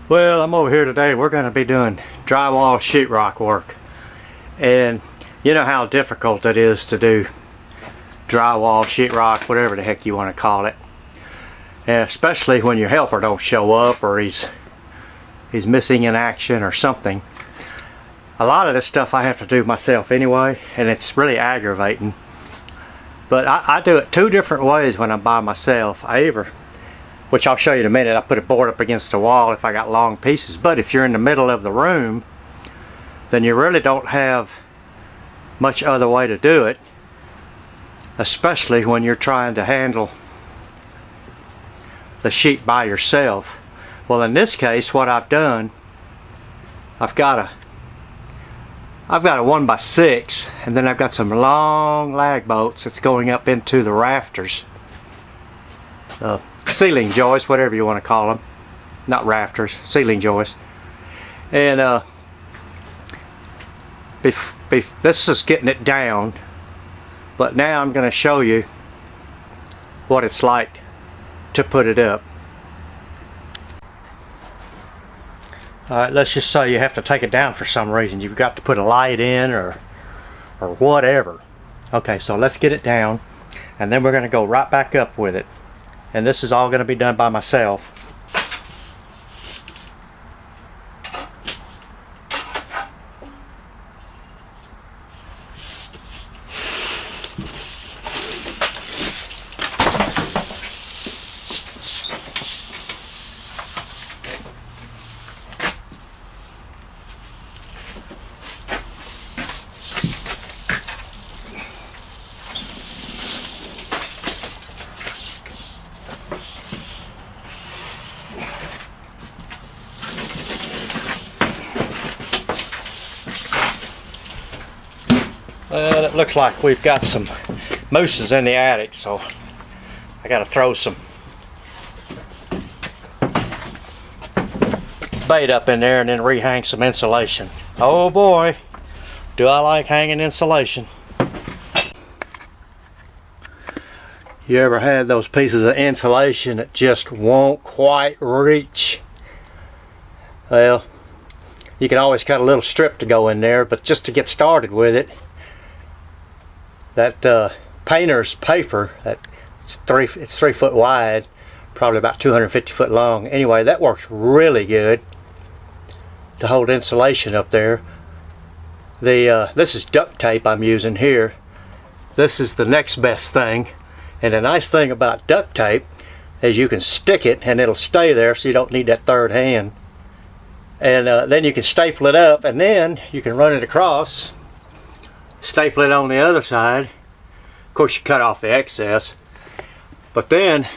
Well, I'm over here today. We're going to be doing drywall sheetrock work. And you know how difficult it is to do drywall, sheetrock, whatever the heck you want to call it. And especially when your helper don't show up, or he's missing in action or something. A lot of this stuff I have to do myself anyway, and it's really aggravating. But I do it two different ways when I'm by myself. Which I'll show you in a minute, I put a board up against the wall if I got long pieces. But if you're in the middle of the room, then you really don't have much other way to do it, especially when you're trying to handle the sheet by yourself. Well, in this case, what I've done, I've got a 1x6, and then I've got some long lag bolts that's going up into the rafters. Ceiling joists, whatever you want to call them. Not rafters, ceiling joists. And this is getting it down, but now I'm going to show you what it's like to put it up. Alright, let's just say you have to take it down for some reason. You've got to put a light in or whatever. Okay, so let's get it down, and then we're going to go right back up with it. And this is all going to be done by myself. Well, it looks like we've got some mooses in the attic, so I gotta throw some bait up in there and then rehang some insulation. Oh boy, do I like hanging insulation. You ever had those pieces of insulation that just won't quite reach? Well, you can always cut a little strip to go in there, but just to get started with it, that painter's paper, it's 3 foot wide, probably about 250 foot long. Anyway, that works really good to hold insulation up there. This is duct tape I'm using here. This is the next best thing, and the nice thing about duct tape is you can stick it and it'll stay there, so you don't need that third hand. And then you can staple it up, and then you can run it across, staple it on the other side. Of course, you cut off the excess, but then,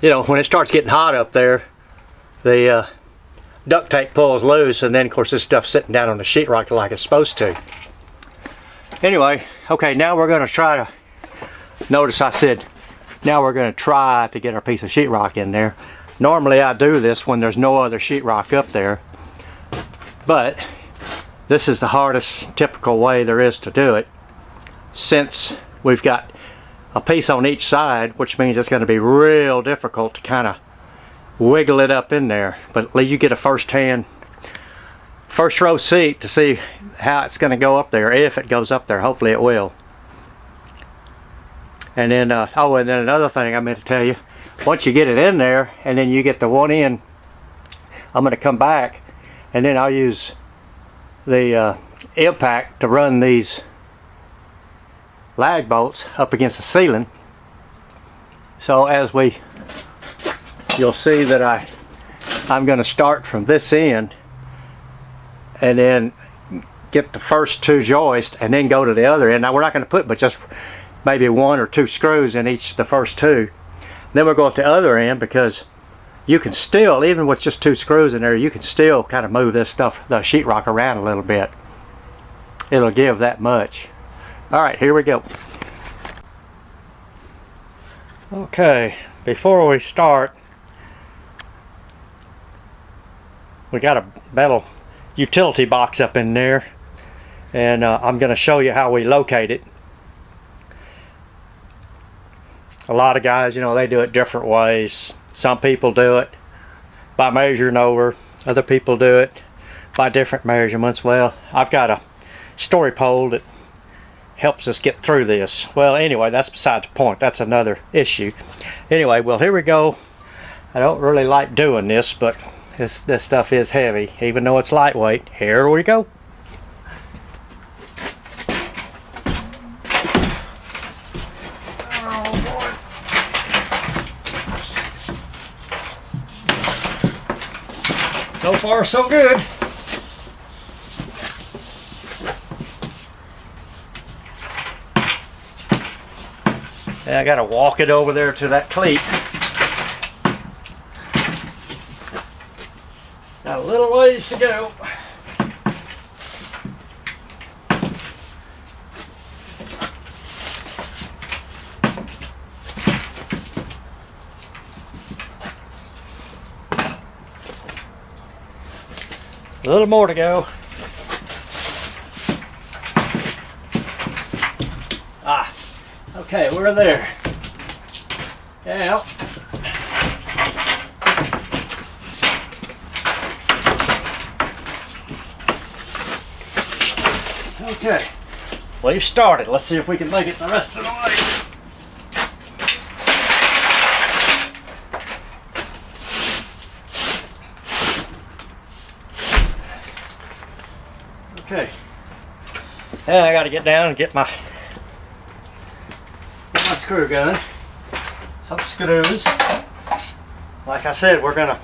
you know, when it starts getting hot up there, the duct tape pulls loose, and then of course this stuff's sitting down on the sheetrock like it's supposed to. Anyway, okay, now we're going to try to, notice I said now we're going to try to get our piece of sheetrock in there. Normally I do this when there's no other sheetrock up there, but this is the hardest typical way there is to do it, since we've got a piece on each side, which means it's going to be real difficult to kind of wiggle it up in there. But at least you get a first row seat to see how it's going to go up there, if it goes up there. Hopefully it will. And then oh, and then another thing I meant to tell you, once you get it in there and then you get the one in, I'm going to come back and then I'll use the impact to run these lag bolts up against the ceiling. So as you'll see that I'm going to start from this end and then get the first two joists and then go to the other end. Now we're not going to put but just maybe 1 or 2 screws in the first two. Then we'll go up the other end, because you can still, even with just 2 screws in there, you can still kind of move this stuff, the sheetrock, around a little bit. It'll give that much. Alright, here we go. Okay, before we start, we got a metal utility box up in there, and I'm going to show you how we locate it. A lot of guys, you know, they do it different ways. Some people do it by measuring over. Other people do it by different measurements. Well, I've got a story pole that helps us get through this. Well, anyway, that's beside the point. That's another issue. Anyway, well, here we go. I don't really like doing this, but this stuff is heavy, even though it's lightweight. Here we go. So far, so good. Yeah, I gotta walk it over there to that cleat. Got a little ways to go. A little more to go. Ah, okay, we're there. Yeah. Okay, we've started. Let's see if we can make it the rest of the way. Okay. Yeah, I got to get down and get my screw gun. Some screws. Like I said, we're gonna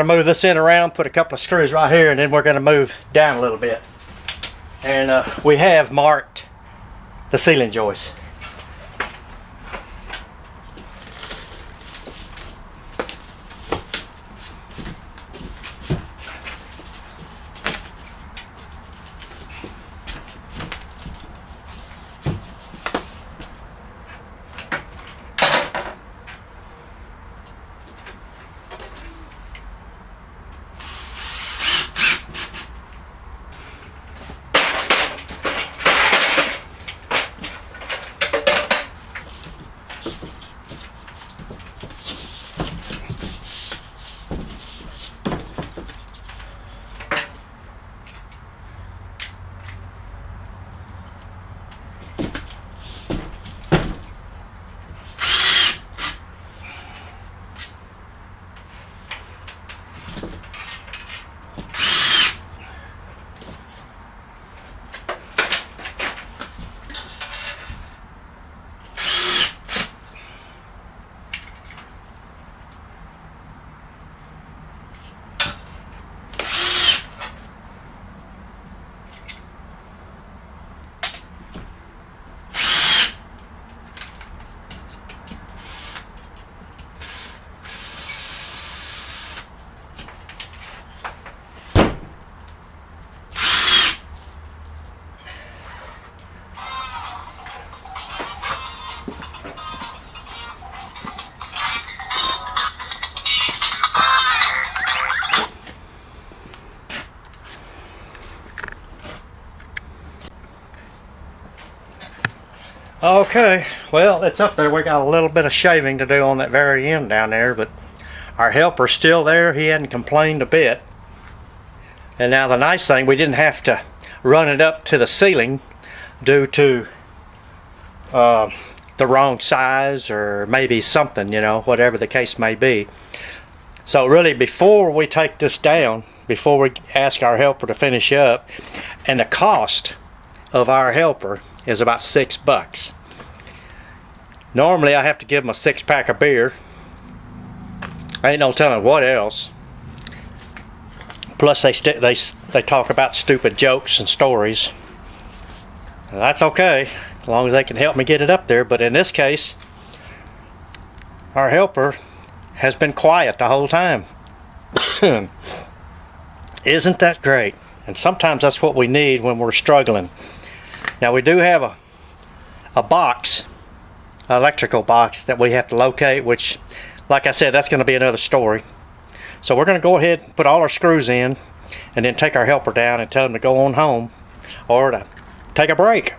move this in around, put a couple of screws right here, and then we're gonna move down a little bit. And we have marked the ceiling joists. Okay, well, it's up there. We got a little bit of shaving to do on that very end down there, but our helper's still there. He hadn't complained a bit. And now the nice thing, we didn't have to run it up to the ceiling due to the wrong size or maybe something, you know, whatever the case may be. So really, before we take this down, before we ask our helper to finish up, and the cost of our helper is about $6. Normally I have to give them a 6-pack of beer. I ain't no telling what else. Plus they talk about stupid jokes and stories. That's okay, as long as they can help me get it up there. But in this case, our helper has been quiet the whole time. Isn't that great? And sometimes that's what we need when we're struggling. Now we do have a box, electrical box that we have to locate, which, like I said, that's going to be another story. So we're going to go ahead and put all our screws in and then take our helper down and tell them to go on home or to take a break.